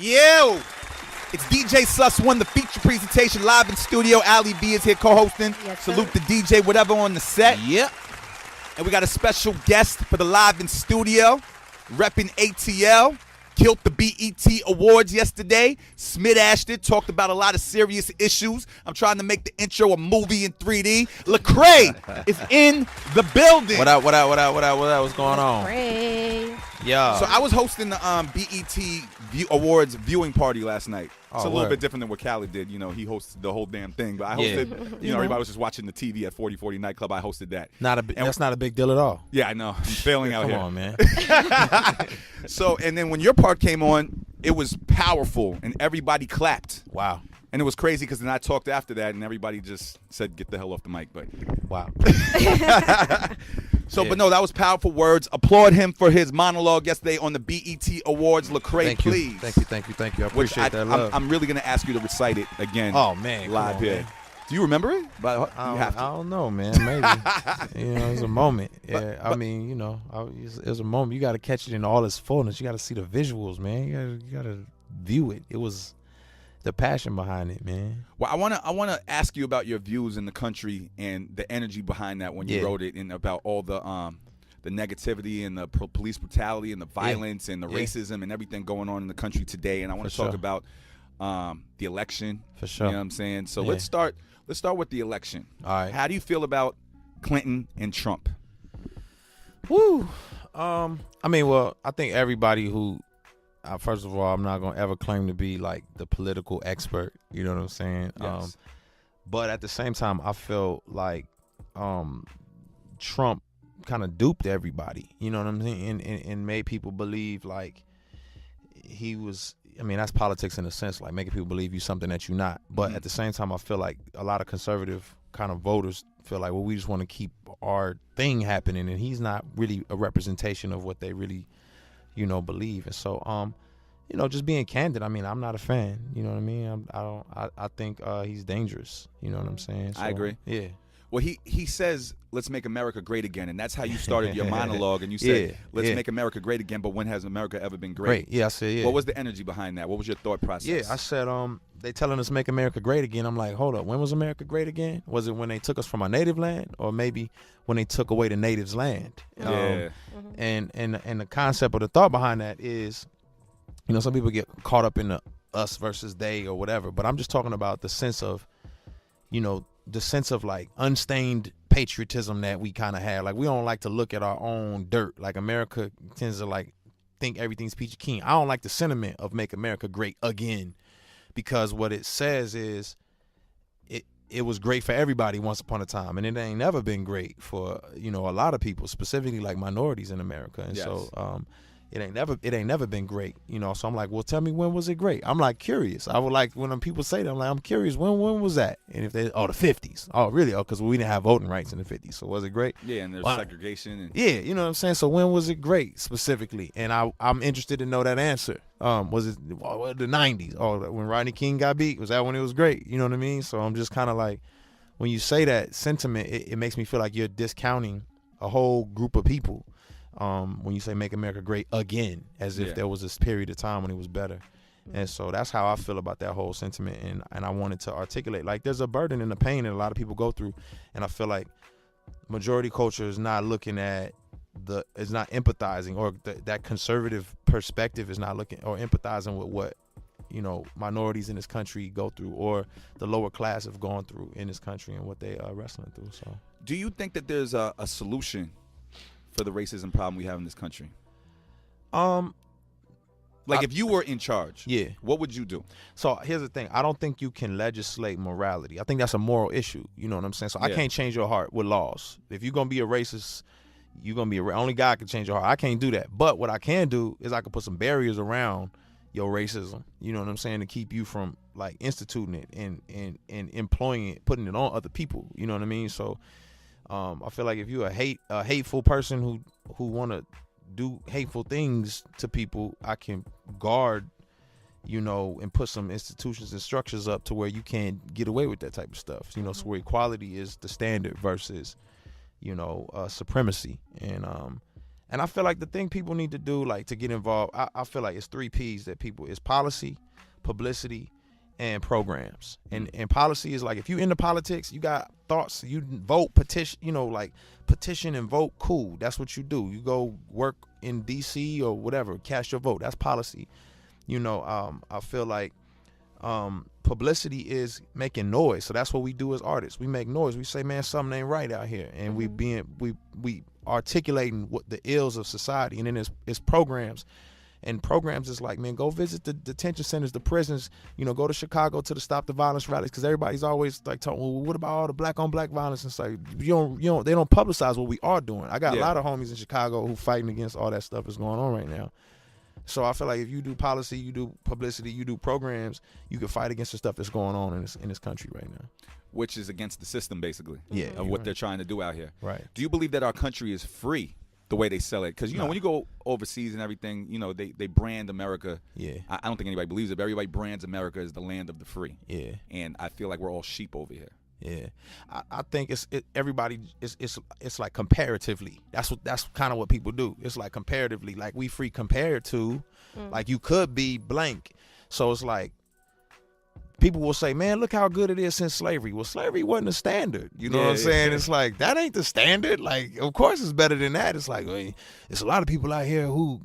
Yo! It's DJ Sus One, the feature presentation live in studio. Alyi B is here co-hosting. Yes, Salute sir. the DJ, whatever on the set. Yep. And we got a special guest for the live in studio, repping ATL. Killed the BET Awards yesterday. Smith Ashton talked about a lot of serious issues. I'm trying to make the intro a movie in 3D. Lecrae is in the building. What up? What's going on? Lecrae. Yeah. So I was hosting the BET Awards viewing party last night. It's a little bit different than what Khaled did. You know, he hosted the whole damn thing. But I hosted, you know, everybody was just watching the TV at 4040 nightclub. I hosted that. That's not a big deal at all. Yeah, I know. I'm failing out here. Come on, man. So, and then when your part came on, it was powerful, and everybody clapped. Wow. And it was crazy because then I talked after that, and everybody just said, "Get the hell off the mic." But Wow. so, but no, that was powerful words. Applaud him for his monologue yesterday on the BET Awards. Lecrae, Thank you. please. Thank you. I appreciate that love. I'm really gonna ask you to recite it again. Oh man, live come on, here. man. Do you remember it? But you have to. I don't know, man. Maybe. You know, it was a moment. Yeah, I mean, you know, it was a moment. You got to catch it in all its fullness. You got to see the visuals, man. You got to view it. It was the passion behind it, man. Well, I wanna ask you about your views in the country and the energy behind that when you wrote it, and about all the negativity and the police brutality and the violence and the racism and everything going on in the country today. And I want to talk about the election. For sure. You know what I'm saying? So let's start with the election. All right. How do you feel about Clinton and Trump? Woo. I mean, well, I think everybody who, first of all, I'm not gonna ever claim to be like the political expert. You know what I'm saying? Yes. But at the same time, I feel like Trump kind of duped everybody. You know what I'm saying? And made people believe like he was. I mean, that's politics in a sense, like making people believe you something that you're not. But at the same time, I feel like a lot of conservative kind of voters feel like, well, we just want to keep our thing happening, and he's not really a representation of what they really, you know, believe. And so, you know, just being candid, I mean, I'm not a fan. You know what I mean? I think he's dangerous. You know what I'm saying? So, I agree. Yeah. Well, he says, "Let's make America great again," and that's how you started your monologue. And you said, "Let's make America great again," but when has America ever been great? Yeah, I said, yeah. What was the energy behind that? What was your thought process? Yeah, I said, they telling us make America great again. I'm like, hold up, when was America great again? Was it when they took us from our native land, or maybe when they took away the natives' land? Yeah. And the concept or the thought behind that is, you know, some people get caught up in the us versus they or whatever, but I'm just talking about the sense of, you know, the sense of like unstained patriotism that we kind of have. Like, we don't like to look at our own dirt. Like, America tends to like think everything's peachy keen. I don't like the sentiment of make America great again, because what it says is it was great for everybody once upon a time, and it ain't never been great for, you know, a lot of people, specifically like minorities in America. And so it ain't never been great, you know. So I'm like, well, tell me, when was it great? I'm like curious. I would like, when people say that, I'm like, I'm curious, when was that? And if they, the 50s. Oh, really? Oh, because we didn't have voting rights in the 50s. So was it great? Yeah, and there's segregation. And yeah, you know what I'm saying? So when was it great specifically? And I'm interested to know that answer. Was it the 90s? Oh, when Rodney King got beat? Was that when it was great? You know what I mean? So I'm just kind of like, when you say that sentiment, it makes me feel like you're discounting a whole group of people. When you say make America great again, as if there was this period of time when it was better. And so that's how I feel about that whole sentiment, and I wanted to articulate, like, there's a burden and a pain that a lot of people go through, and I feel like majority culture is not looking at is not empathizing, or that conservative perspective is not looking or empathizing with what, you know, minorities in this country go through, or the lower class have gone through in this country, and what they are wrestling through. So do you think that there's a solution for the racism problem we have in this country? Like, if you were in charge, what would you do? So here's the thing. I don't think you can legislate morality. I think that's a moral issue. You know what I'm saying? So I can't change your heart with laws. If you're going to be a racist, you're going to be only God can change your heart. I can't do that. But what I can do is I can put some barriers around your racism, you know what I'm saying, to keep you from like instituting it and employing it, putting it on other people. You know what I mean? So I feel like if you're a hateful person who want to do hateful things to people, I can guard, you know, and put some institutions and structures up to where you can't get away with that type of stuff. You know, so where equality is the standard versus, you know, supremacy. And And I feel like the thing people need to do, like, to get involved, I feel like it's 3 P's that people, it's policy, publicity, and programs. And policy is like, if you into politics, you got thoughts, you vote, petition, like petition and vote, cool. That's what you do. You go work in DC or whatever, cast your vote. That's policy. I feel like publicity is making noise. So that's what we do as artists. We make noise. We say, man, something ain't right out here. And we articulating what the ills of society. And then it's programs. And programs is like, man, go visit the detention centers, the prisons, go to Chicago to the Stop the Violence rallies, because everybody's always like talking, well, what about all the black on black violence? And it's like, they don't publicize what we are doing. I got a lot of homies in Chicago who fighting against all that stuff that's going on right now. So I feel like if you do policy, you do publicity, you do programs, you can fight against the stuff that's going on in this country right now. Which is against the system, basically, of what they're trying to do out here. Right. Do you believe that our country is free the way they sell it? Because, when you go overseas and everything, they brand America. Yeah. I don't think anybody believes it, but everybody brands America as the land of the free. Yeah. And I feel like we're all sheep over here. Yeah, I think everybody it's like comparatively. That's kind of what people do. It's like comparatively, like we free compared to, like you could be blank. So it's like people will say, man, look how good it is since slavery. Well, slavery wasn't a standard. You know what I'm saying? Yeah. It's like, that ain't the standard. Like, of course it's better than that. It's like, it's a lot of people out here who,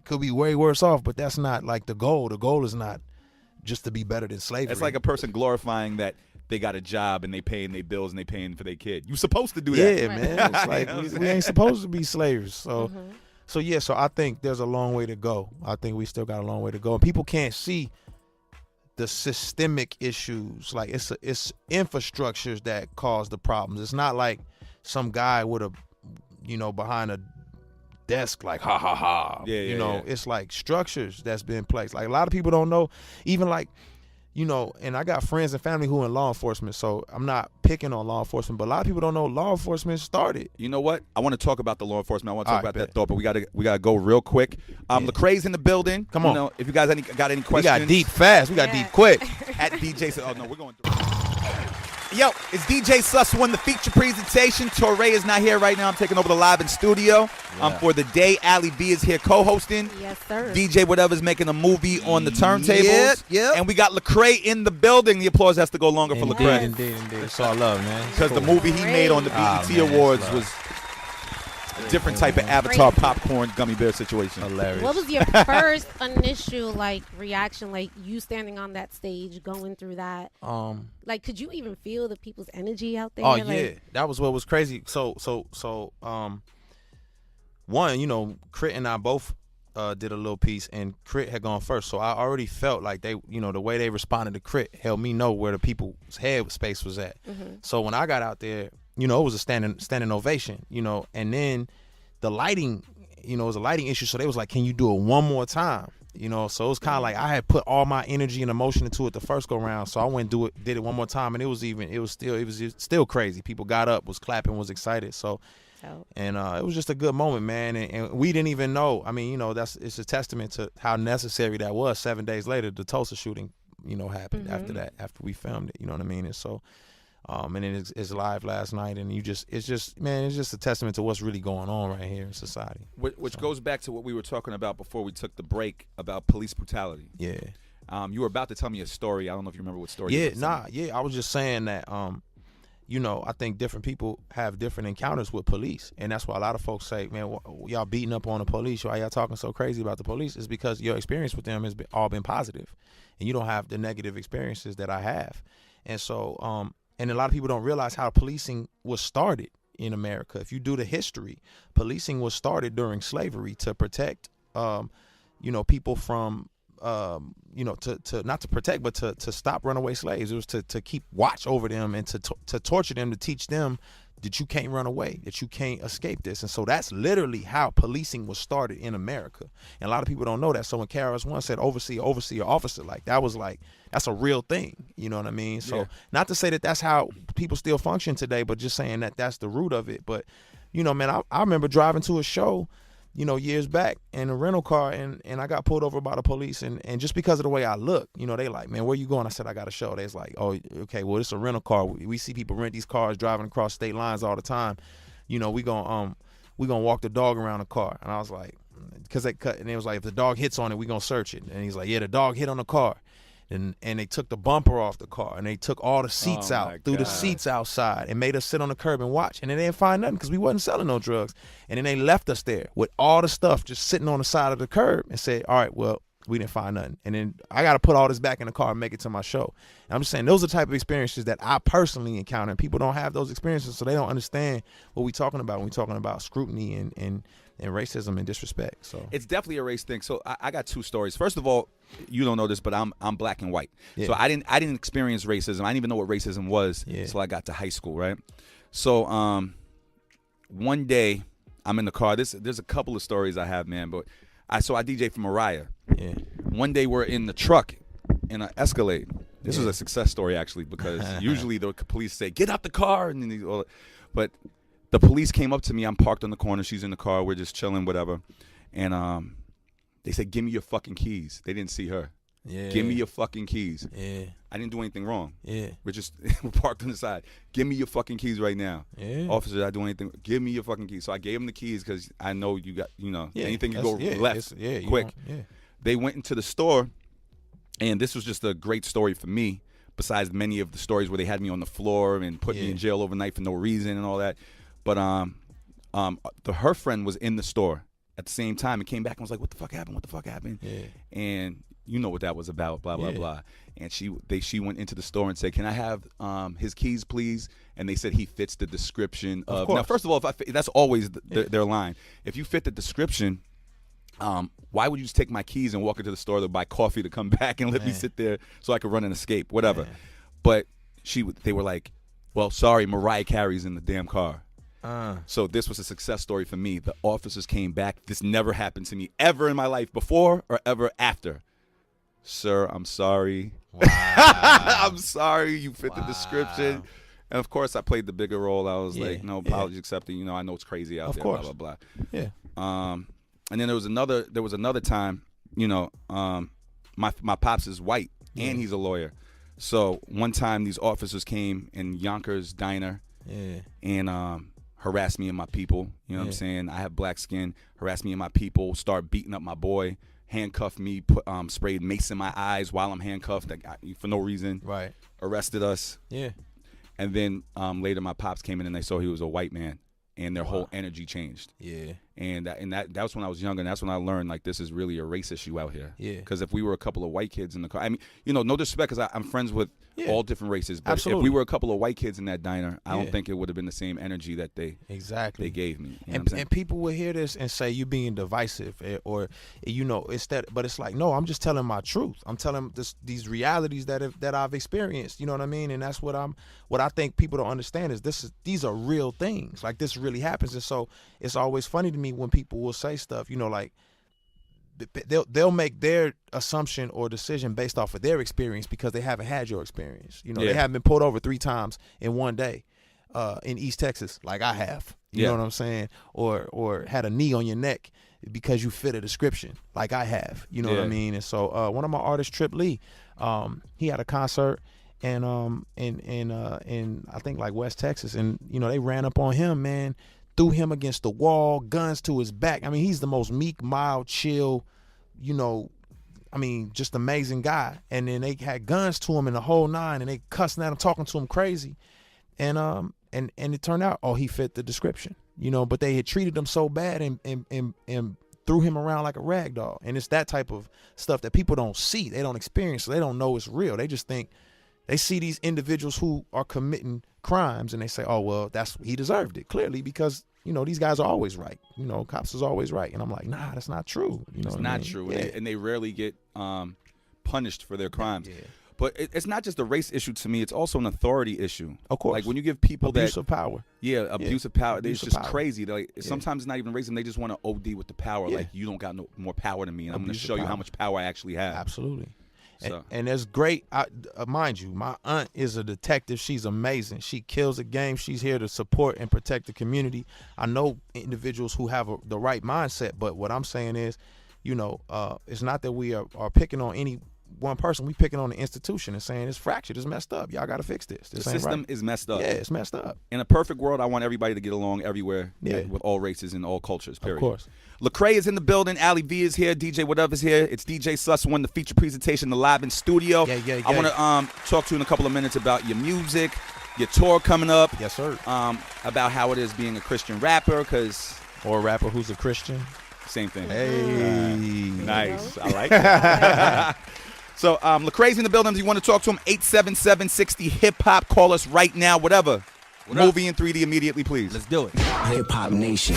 could be way worse off, but that's not like the goal. The goal is not just to be better than slavery. It's like a person glorifying that they got a job and they paying their bills and they paying for their kid. You supposed to do that. Yeah, man. It's like we ain't supposed to be slaves. So, so I think there's a long way to go. I think we still got a long way to go. And people can't see the systemic issues. Like it's infrastructures that cause the problems. It's not like some guy with a, behind a desk like ha ha ha. It's like structures that's been placed. Like a lot of people don't know, even like, and I got friends and family who are in law enforcement, so I'm not picking on law enforcement, but a lot of people don't know law enforcement started. You know what? I want to talk about the law enforcement. I want to talk about that thought, but we gotta go real quick. Lecrae's in the building. Come on. If you guys got any questions. We got deep fast. We got deep quick. At DJ said, oh no, we're going through. Yo, it's DJ Sus won the feature presentation. Torre is not here right now. I'm taking over the live in studio for the day. Alyi B is here co-hosting. Yes, sir. DJ Whatever's making a movie on the turntables. Yeah. And we got Lecrae in the building. The applause has to go longer for Lecrae. Indeed. It's all love, man. Because the movie he made on the BET Awards was a different type of Avatar popcorn gummy bear situation. Hilarious. What was your first initial reaction, like you standing on that stage going through that? Like, could you even feel the people's energy out there? Oh yeah, that was what was crazy. So one, Crit and I both did a little piece, and Crit had gone first, so I already felt like they, the way they responded to Crit helped me know where the people's head space was at. So when I got out there, it was a standing ovation, and then the lighting, it was a lighting issue, so they was like, can you do it one more time? So it was kind of like I had put all my energy and emotion into it the first go round, so I went and did it one more time, and it was still crazy. People got up, was clapping, was excited. So, and it was just a good moment, man. And we didn't even know. I mean, it's a testament to how necessary that was. 7 days later, the Tulsa shooting, happened after that, after we filmed it. You know what I mean? And so, and then it's live last night, and it's just a testament to what's really going on right here in society. Which goes back to what we were talking about before we took the break about police brutality. Yeah. You were about to tell me a story. I don't know if you remember what story. I was just saying that, I think different people have different encounters with police, and that's why a lot of folks say, man, y'all beating up on the police, why y'all talking so crazy about the police, is because your experience with them has all been positive, and you don't have the negative experiences that I have. And so, and a lot of people don't realize how policing was started in America. If you do the history, policing was started during slavery to protect, people from, to not to protect, but to stop runaway slaves. It was to keep watch over them and to torture them, to teach them that you can't run away, that you can't escape this. And so that's literally how policing was started in America. And a lot of people don't know that. So when KRS-One said overseer, officer, that's a real thing. You know what I mean? So not to say that that's how people still function today, but just saying that that's the root of it. But, man, I remember driving to a show, years back in a rental car, and I got pulled over by the police, and just because of the way I look, they like, man, where you going? I said, I got a show. They's like, oh, okay, well, it's a rental car. We see people rent these cars driving across state lines all the time. We gonna we gonna walk the dog around the car. And I was like, because they cut, and it was like, if the dog hits on it, we gonna search it. And he's like, yeah, the dog hit on the car. And they took the bumper off the car, and they took all the seats out, threw the seats outside, and made us sit on the curb and watch. And they didn't find nothing because we wasn't selling no drugs. And then they left us there with all the stuff just sitting on the side of the curb and said, all right, well, we didn't find nothing. And then I got to put all this back in the car and make it to my show. And I'm just saying, those are the type of experiences that I personally encounter. And people don't have those experiences, so they don't understand what we're talking about when we're talking about scrutiny and racism and disrespect. So it's definitely a race thing. So I got 2 stories. First of all, you don't know this, but I'm black and white. Yeah. So I didn't experience racism. I didn't even know what racism was until I got to high school, right? So one day I'm in the car. There's a couple of stories I have, man, but I DJ for Mariah. Yeah. One day we're in the truck in an Escalade. This was a success story actually, because usually the police say get out the car, and then but the police came up to me. I'm parked on the corner. She's in the car. We're just chilling, whatever. And they said, give me your fucking keys. They didn't see her. Yeah. Give me your fucking keys. Yeah. I didn't do anything wrong. Yeah. We're parked on the side. Give me your fucking keys right now. Yeah. Officer, I do anything. Give me your fucking keys. So I gave them the keys because I know you got, anything you go left quick. They went into the store, and this was just a great story for me, besides many of the stories where they had me on the floor and put me in jail overnight for no reason and all that. But her friend was in the store at the same time and came back and was like, what the fuck happened? What the fuck happened? Yeah. And you know what that was about, blah, blah, blah. And she went into the store and said, can I have his keys, please? And they said he fits the description of now, first of all, that's always their line. If you fit the description, why would you just take my keys and walk into the store to buy coffee to come back and let me sit there so I could run and escape, whatever. But they were like, well, sorry, Mariah Carey's in the damn car. So this was a success story for me. The officers came back. This never happened to me ever in my life before or ever after. Sir, I'm sorry. Wow. I'm sorry. You fit the description. And of course, I played the bigger role. I was like, no apologies accepted. I know it's crazy out there. Blah blah blah. Yeah. And then there was another time. My pops is white and he's a lawyer. So one time these officers came in Yonkers Diner. And harassed me and my people. You know what I'm saying? I have black skin. Harassed me and my people. Start beating up my boy. Handcuffed me. Sprayed mace in my eyes while I'm handcuffed for no reason. Right. Arrested us. Yeah. And then later my pops came in and they saw he was a white man. And their whole energy changed. Yeah. And that was when I was younger, and that's when I learned, like, this is really a race issue out here. Yeah. Because if we were a couple of white kids in the car, I mean, no disrespect, because I'm friends with all different races, but if we were a couple of white kids in that diner, I don't think it would have been the same energy that they gave me. And people will hear this and say, you being divisive, or instead, but it's like, no, I'm just telling my truth. I'm telling these realities that I've experienced. You know what I mean? And that's what I think people don't understand is these are real things. Like, this really happens. And so it's always funny to me when people will say stuff, like they'll make their assumption or decision based off of their experience because they haven't had your experience. They haven't been pulled over 3 times in one day in East Texas like I have. You know what I'm saying? Or had a knee on your neck because you fit a description like I have. You know what I mean? And so one of my artists, Trip Lee, he had a concert and I think like West Texas, and they ran up on him, man, threw him against the wall, guns to his back. I mean, he's the most meek, mild, chill, just amazing guy. And then they had guns to him in the whole nine, and they cussing at him, talking to him crazy. And it turned out, he fit the description, but they had treated him so bad and threw him around like a rag doll. And it's that type of stuff that people don't see, they don't experience, so they don't know it's real. They just think, they see these individuals who are committing crimes and they say, oh, well, he deserved it, clearly, because, these guys are always right. Cops is always right. And I'm like, nah, that's not true. It's not true. Yeah. And they rarely get punished for their crimes. Yeah. But it's not just a race issue to me. It's also an authority issue. Of course. Like when you give people abuse of power. Yeah, abuse of power. It's just crazy. Like sometimes it's not even racism. They just want to OD with the power. Like, you don't got no more power than me, and I'm going to show you how much power I actually have. Absolutely. And that's great. Mind you, my aunt is a detective. She's amazing. She kills the game. She's here to support and protect the community. I know individuals who have the right mindset, but what I'm saying is, it's not that we are picking on one person. We picking on the institution and saying it's fractured, it's messed up. Y'all got to fix this. The system is messed up. Yeah, it's messed up. In a perfect world, I want everybody to get along everywhere, Yeah. with all races and all cultures, period. Of course. Lecrae is in the building. Alyi V is here. DJ Whatever's here. It's DJ Sus One, the feature presentation, the live in studio. Yeah. I want to talk to you in a couple of minutes about your music, your tour coming up. Yes, sir. About how it is being a Christian rapper, because Or a rapper who's a Christian. same thing. Hey. Nice. I like that. So, Lecrae's in the building. If you want to talk to him, 877-60-HIP-HOP. Call us right now, whatever. Movie in 3D immediately, please. Let's do it. Hip Hop Nation.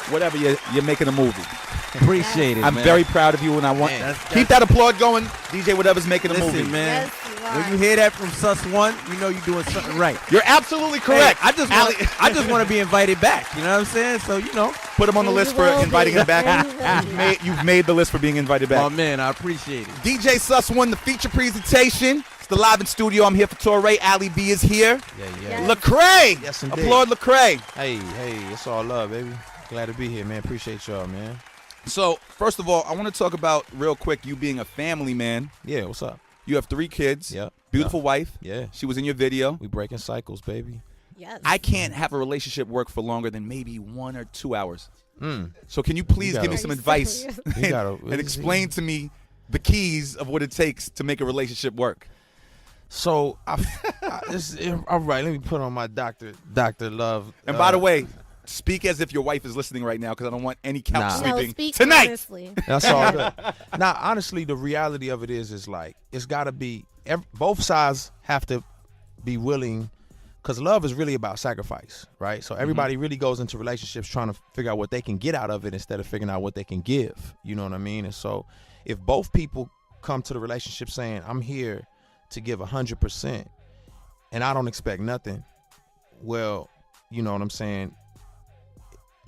Whatever, you're making a movie. Appreciate it, I'm man. very proud of you, and I want keep that applaud going. DJ Whatever's making a Listen, movie. man. Yes, you are. When you hear that from Sus One, you know you're doing something right. You're absolutely correct. Hey, I just want to be invited back. You know what I'm saying? So Put him on the And list you for will inviting be. him back. And you will be. You've made the list for being invited Oh back. man, I appreciate it. DJ Sus One, the feature presentation. It's the live in studio. I'm here for Torre. Alyi B is here. Yeah. Yes. Lecrae. Yes, indeed. Applaud Lecrae. Hey, it's all love, baby. Glad to be here, man. Appreciate y'all, man. So, first of all, I want to talk about real quick you being a family man. Yeah, what's up? You have 3 kids. Yep. Beautiful wife. Yeah. She was in your video. We breaking cycles, baby. Yes. I can't have a relationship work for longer than maybe 1 or 2 hours. Mm. So can you please You give me gotta- some advice You gotta- and explain to me the keys of what it takes to make a relationship work? So, all right, let me put on my Dr. Love. And by the way, speak as if your wife is listening right now, because I don't want any couch Nah. No, sleeping speak tonight. honestly. That's all good. Now, honestly, the reality of it is like, it's got to be, both sides have to be willing, because love is really about sacrifice, right? So everybody really goes into relationships trying to figure out what they can get out of it instead of figuring out what they can give. You know what I mean? And so if both people come to the relationship saying, I'm here to give 100% and I don't expect nothing, well, you know what I'm saying?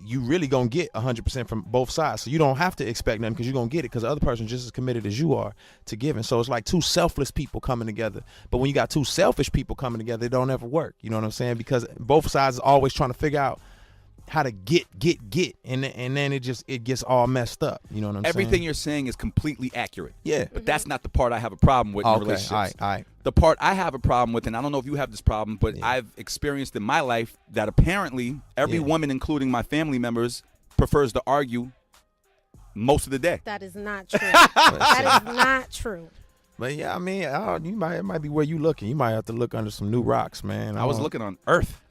You really gonna get 100% from both sides, so you don't have to expect nothing because you're gonna get it because the other person just as committed as you are to giving. So it's like 2 selfless people coming together. But when you got 2 selfish people coming together, it don't ever work. You know what I'm saying? Because both sides are always trying to figure out how to get, and then it gets all messed up. You know what I'm saying? Everything you're saying is completely accurate. Yeah. But that's not the part I have a problem with in Okay. relationships. All right. The part I have a problem with, and I don't know if you have this problem, but I've experienced in my life that apparently every Yeah. woman, including my family members, prefers to argue most of the day. That is not true. That is not true. But yeah, I mean, it might be where you looking. You might have to look under some new rocks, man. I was don't- looking on Earth.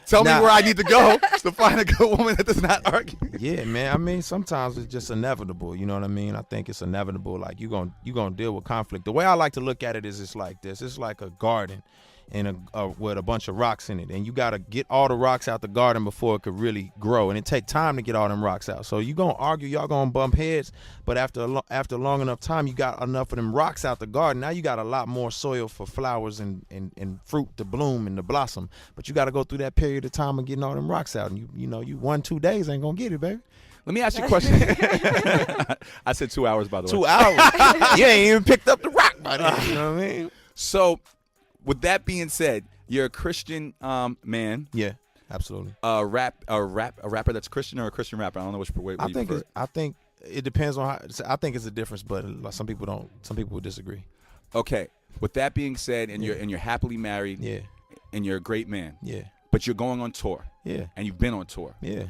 Tell me Nah. where I need to go to find a good woman that does not argue. Yeah, man. I mean, sometimes it's just inevitable. You know what I mean? I think it's inevitable. Like you gonna deal with conflict. The way I like to look at it is it's like this. It's like a garden, and with a bunch of rocks in it, and you gotta get all the rocks out the garden before it could really grow, and it take time to get all them rocks out. So you gonna argue, y'all gonna bump heads, but after long enough time, you got enough of them rocks out the garden. Now you got a lot more soil for flowers and fruit to bloom and to blossom. But you got to go through that period of time of getting all them rocks out, and you 1-2 days ain't gonna get it, baby. Let me ask you a question. I said 2 hours, by the way. 2 hours. You ain't even picked up the rock by then. You know what I mean? So, with that being said, you're a Christian man, Yeah, absolutely. a rapper that's Christian or a Christian rapper. I don't know which way you prefer. I think it depends on how. I think it's a difference, but some people don't. Some people would disagree. Okay. With that being said, and you're happily married, Yeah, and you're a great man, yeah, but you're going on tour, yeah, and you've been on tour. yeah,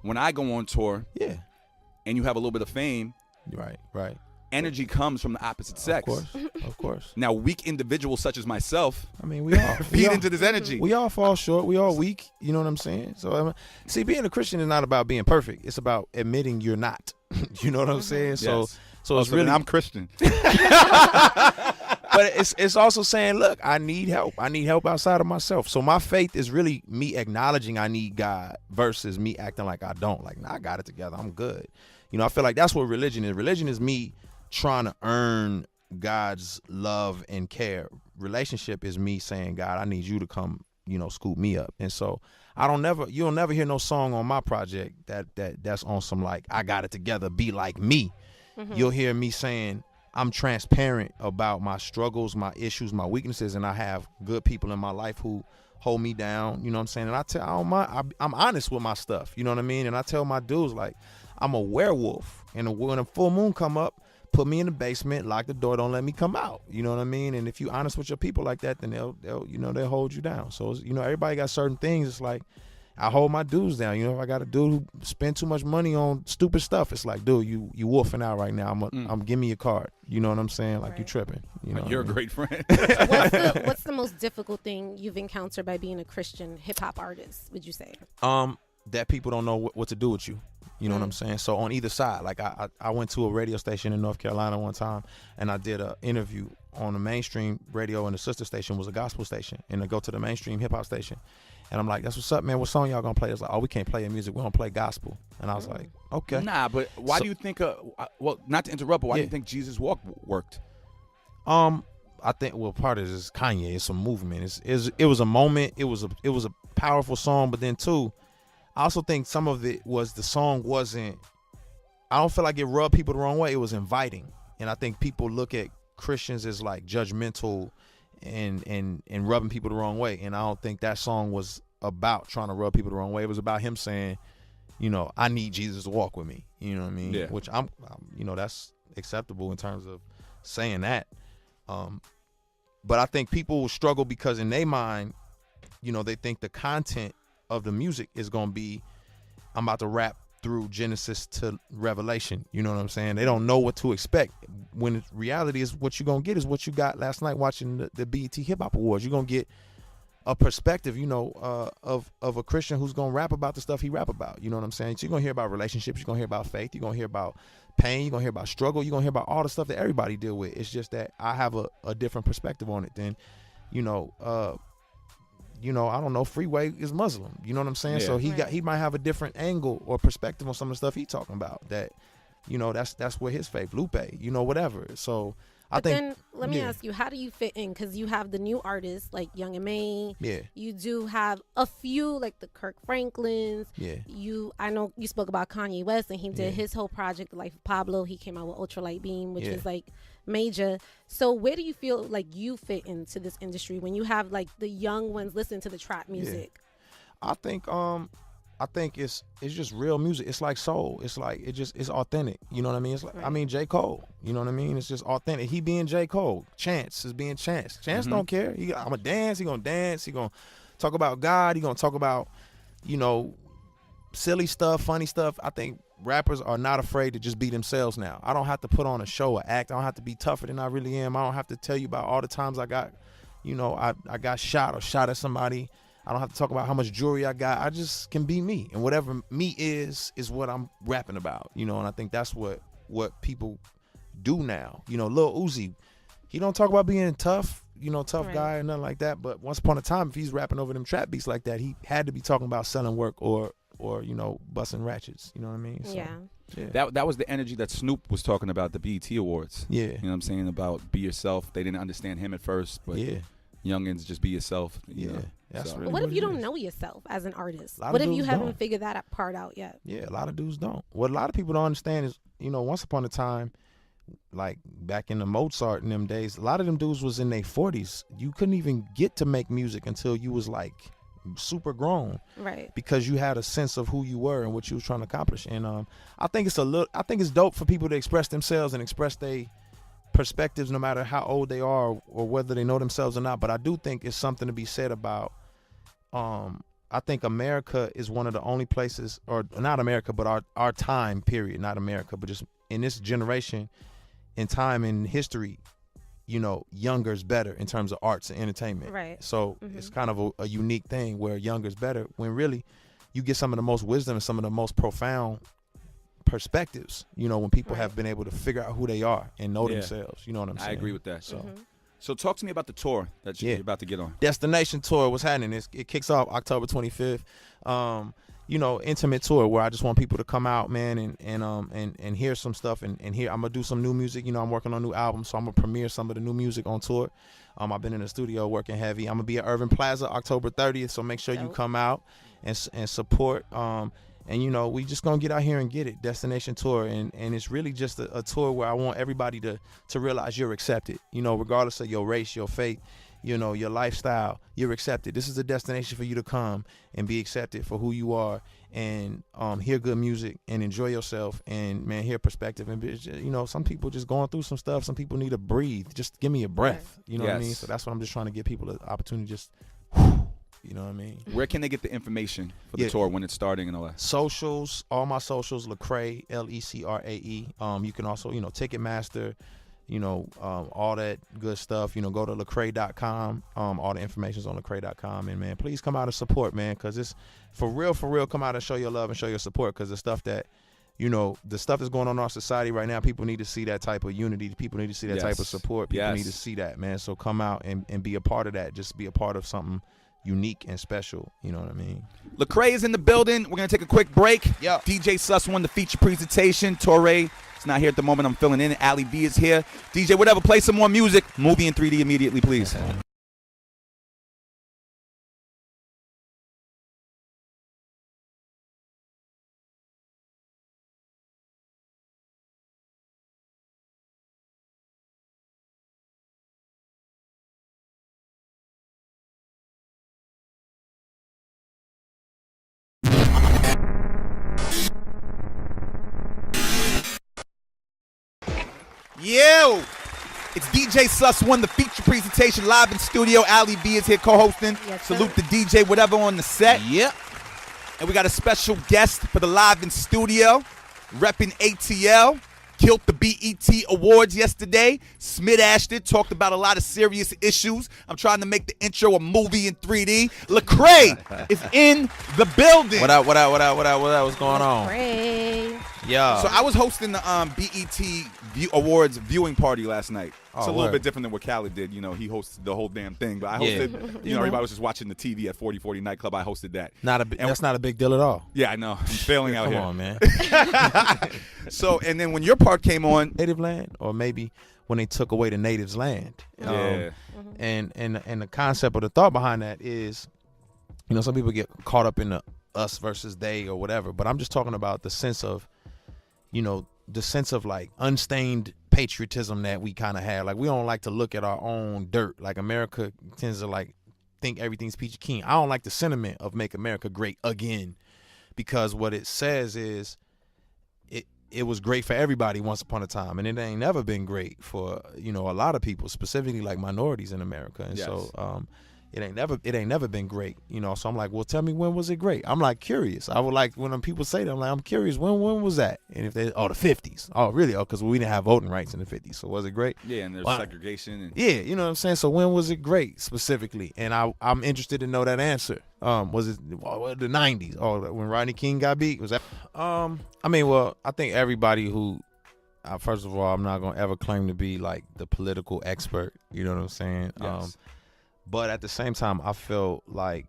When I go on tour, yeah. and you have a little bit of fame, Right. energy comes from the opposite sex. Of course. Now, weak individuals such as myself I mean, we all feed into this energy. We all fall short. We all weak. You know what I'm saying? So, see, being a Christian is not about being perfect. It's about admitting you're not. You know what I'm saying? So, Yes. so it's So then really. I'm Christian. But it's also saying, look, I need help. I need help outside of myself. So my faith is really me acknowledging I need God versus me acting like I don't. Like, nah, I got it together. I'm good. You know, I feel like that's what religion is. Religion is me trying to earn God's love and care. Relationship is me saying, God, I need you to come, scoop me up. And so you'll never hear no song on my project that's on some like, I got it together, be like me. Mm-hmm. You'll hear me saying, I'm transparent about my struggles, my issues, my weaknesses, and I have good people in my life who hold me down. You know what I'm saying? And I don't mind. I'm honest with my stuff. You know what I mean? And I tell my dudes, like, I'm a werewolf, and when a full moon come up, put me in the basement, lock the door, don't let me come out. You know what I mean? And if you honest with your people like that, then they'll hold you down. So everybody got certain things. It's like I hold my dudes down. If I got a dude who spend too much money on stupid stuff, it's like, dude, you wolfing out right now. I'm give me your card. You know what I'm saying? Like, you tripping. You're a great friend. What's the most difficult thing you've encountered by being a Christian hip hop artist, would you say? That people don't know what to do with you. You know what I'm saying? So on either side, like I went to a radio station in North Carolina one time, and I did an interview on the mainstream radio, and the sister station was a gospel station, and I go to the mainstream hip hop station, and I'm like, that's what's up, man. What song y'all gonna play? It's like, oh, we can't play your music. We're gonna play gospel. And I was like, okay. Nah, but why do you think? Well, not to interrupt, but why do you think Jesus Walk worked? I think part of it is Kanye. It's a movement. It was a moment. It was a powerful song, but then too, I also think some of it was the song wasn't. I don't feel like it rubbed people the wrong way. It was inviting, and I think people look at Christians as like judgmental and rubbing people the wrong way. And I don't think that song was about trying to rub people the wrong way. It was about him saying, I need Jesus to walk with me. You know what I mean? Yeah. Which that's acceptable in terms of saying that. But I think people struggle because in their mind, they think the content of the music is going to be, I'm about to rap through Genesis to Revelation. You know what I'm saying? They don't know what to expect. When reality is what you're going to get is what you got last night watching the BET Hip Hop Awards. You're going to get a perspective, of a Christian who's going to rap about the stuff he rap about. You know what I'm saying? So you're going to hear about relationships. You're going to hear about faith. You're going to hear about pain. You're going to hear about struggle. You're going to hear about all the stuff that everybody deal with. It's just that I have a different perspective on it than, I don't know, Freeway is Muslim. You know what I'm saying? Yeah. So he might have a different angle or perspective on some of the stuff he's talking about. That, that's where his faith, Lupe, whatever. So I think. Then let me ask you, how do you fit in? Because you have the new artists like Young M.A. Yeah. You do have a few like the Kirk Franklins. Yeah. I know you spoke about Kanye West, and he did his whole project, The Life of Pablo. He came out with Ultralight Beam, which is like major. So where do you feel like you fit into this industry when you have like the young ones listen to the trap music? I think it's just real music. It's like soul. It's like it's authentic. You know what I mean? It's like J. Cole. You know what I mean? It's just authentic. He being J. Cole. Chance is being Chance. Chance don't care. I'm gonna dance. He gonna dance. He gonna talk about God. He gonna talk about silly stuff, funny stuff. I think rappers are not afraid to just be themselves now. I don't have to put on a show or act. I don't have to be tougher than I really am. I don't have to tell you about all the times I got, I got shot or shot at somebody. I don't have to talk about how much jewelry I got. I just can be me, and whatever me is what I'm rapping about. And I think that's what people do now. Lil Uzi, he don't talk about being tough, tough guy or nothing like that. But once upon a time, if he's rapping over them trap beats like that, he had to be talking about selling work or busting ratchets. You know what I mean? So, yeah. That was the energy that Snoop was talking about the BET Awards. Yeah. You know what I'm saying? About be yourself. They didn't understand him at first, but youngins, just be yourself. You know? That's so. really What if you it don't is. know yourself as an artist? Lot What of if you dudes haven't don't. figured that part out yet? Yeah, a lot of dudes don't. What a lot of people don't understand is, once upon a time, like back in the Mozart in them days, a lot of them dudes was in their 40s. You couldn't even get to make music until you was like super grown, Right. because you had a sense of who you were and what you was trying to accomplish. And I think it's dope for people to express themselves and express their perspectives, no matter how old they are or whether they know themselves or not. But I do think it's something to be said about. I think America is one of the only places, or not America, but our time period, not America, but just in this generation, in time in history, younger's better in terms of arts and entertainment. Right. So it's kind of a unique thing where younger's better, when really you get some of the most wisdom and some of the most profound perspectives, when people have been able to figure out who they are and know themselves. You know what I'm saying? I agree with that. So. So talk to me about the tour that you're about to get on. Destination tour, what's happening? It kicks off October 25th. Intimate tour where I just want people to come out, man, and hear some stuff and hear. I'm gonna do some new music. I'm working on a new album, so I'm gonna premiere some of the new music on tour. I've been in the studio working heavy. I'm gonna be at Irving Plaza October 30th, so make sure you come out and support. And we just gonna get out here and get it. Destination tour, and it's really just a tour where I want everybody to realize you're accepted. Regardless of your race, your faith, your lifestyle, you're accepted. This is a destination for you to come and be accepted for who you are, and hear good music and enjoy yourself, and man, hear perspective. And some people just going through some stuff. Some people need to breathe. Just give me a breath. You know what I mean? So that's what I'm just trying to give people the opportunity. Just, you know what I mean? Where can they get the information for the tour, when it's starting and all that? Socials, all my socials, Lecrae, Lecrae. You can also, Ticketmaster, all that good stuff. Go to Lecrae.com. All the information's on Lecrae.com. And man, please come out and support, man, because it's for real. Come out and show your love and show your support, because the stuff that, the stuff that's going on in our society right now, people need to see that type of unity. People need to see that type of support. People need to see that, man. So come out and be a part of that. Just be a part of something unique and special. You know what I mean? Lecrae is in the building. We're going to take a quick break. Yep. DJ Sus won the feature presentation. Torre is not here at the moment. I'm filling in. Alyi B is here. DJ, whatever, play some more music. Movie in 3D immediately, please. Yo, it's DJ Sus won the feature presentation live in studio. Alyi B is here co-hosting. Yes, Salute sir. the DJ, whatever, on the set. Yep. And we got a special guest for the live in studio, repping ATL. Killed the BET Awards yesterday. Smith Ashton talked about a lot of serious issues. I'm trying to make the intro a movie in 3D. Lecrae is in the building. What up? What's going on? Lecrae. Yeah. So I was hosting the BET Awards viewing party last night. It's a little bit different than what Khaled did. He hosted the whole damn thing. But I hosted, everybody was just watching the TV at 4040 nightclub. I hosted that. That's not a big deal at all. Yeah, I know. I'm failing out here. Come on, man. So, and then when your part came on, Native land, or maybe when they took away the natives' land. Yeah. And the concept or the thought behind that is, some people get caught up in the us versus they or whatever. But I'm just talking about the sense of, like unstained patriotism that we kind of have. Like, we don't like to look at our own dirt. Like, America tends to like think everything's peachy keen. I don't like the sentiment of make America great again, because what it says is it was great for everybody once upon a time, and it ain't never been great for a lot of people, specifically like minorities in America. And so it ain't never been great, so I'm like, well, tell me, when was it great? I'm like curious. I would like, when people say that, I'm curious, when was that? And if they the 50s. Oh, really? Oh, because we didn't have voting rights in the 50s. So was it great? Yeah, and there's segregation. And yeah, you know what I'm saying? So when was it great specifically? And I'm interested to know that answer. Was it the 90s? Oh, when Rodney King got beat? Was that? I think everybody who, first of all, I'm not gonna ever claim to be like the political expert. You know what I'm saying? Yes. But at the same time, I feel like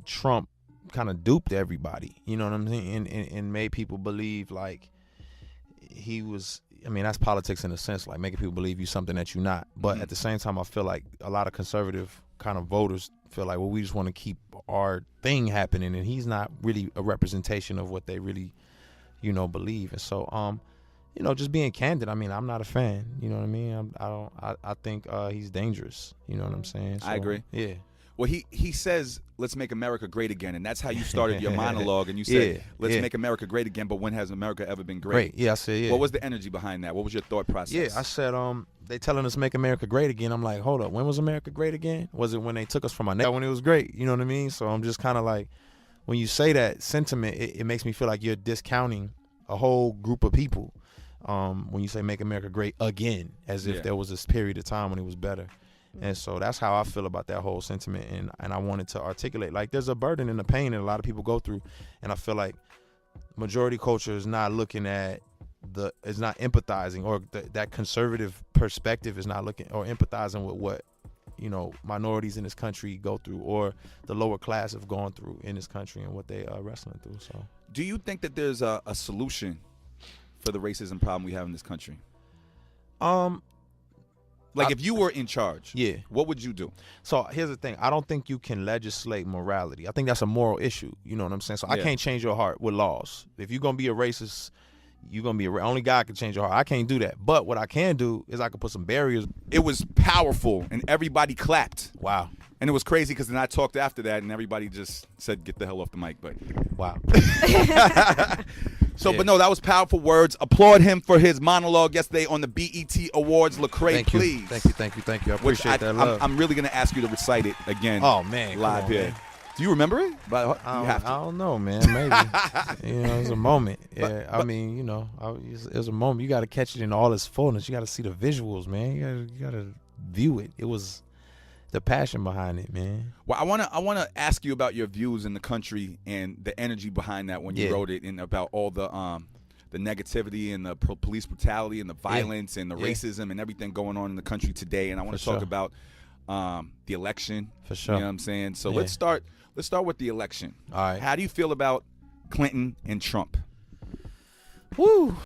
Trump kind of duped everybody. You know what I'm saying? And made people believe like he was. I mean, that's politics in a sense, like making people believe you something that you're not. But at the same time, I feel like a lot of conservative kind of voters feel like, well, we just want to keep our thing happening, and he's not really a representation of what they really, believe. And so, just being candid, I mean, I'm not a fan. You know what I mean? I think he's dangerous. You know what I'm saying? So, I agree. Yeah. Well, he says, let's make America great again. And that's how you started your monologue. And you said, let's make America great again. But when has America ever been great? Yeah, I said, yeah. What was the energy behind that? What was your thought process? Yeah, I said, they telling us make America great again. I'm like, hold up, when was America great again? Was it when they took us from our nation? When it was great? You know what I mean? So I'm just kind of like, when you say that sentiment, it makes me feel like you're discounting a whole group of people. When you say make America great again, as if there was this period of time when it was better. And so that's how I feel about that whole sentiment, and I wanted to articulate, like, there's a burden and a pain that a lot of people go through, and I feel like majority culture is not looking at is not empathizing, or that conservative perspective is not looking or empathizing with what minorities in this country go through, or the lower class have gone through in this country, and what they are wrestling through. So, do you think that there's a solution for the racism problem we have in this country? Like, if you were in charge, what would you do? So here's the thing. I don't think you can legislate morality. I think that's a moral issue. You know what I'm saying? So I can't change your heart with laws. If you're going to be a racist, you're gonna be only God can change your heart. I can't do that. But what I can do is I can put some barriers. It was powerful, and everybody clapped. Wow. And it was crazy because then I talked after that, and everybody just said, "Get the hell off the mic." But Wow. so, Yeah. but no, that was powerful words. Applaud him for his monologue yesterday on the BET Awards. Lecrae, please. Thank you. I Which appreciate that love. I'm really gonna ask you to recite it again. Oh man, live come on, here. man. Do you remember it? But I you have to. don't know, man. Maybe you know, it was a moment. Yeah, I mean, you know, it was a moment. You got to catch it in all its fullness. You got to see the visuals, man. You got to view it. It was the passion behind it, man. Well, I wanna ask you about your views in the country and the energy behind that when you wrote it, and about all the negativity and the police brutality and the violence and the racism and everything going on in the country today. And I want to talk about the election. For sure. You know what I'm saying? So let's start with the election. All right. How do you feel about Clinton and Trump? Woo.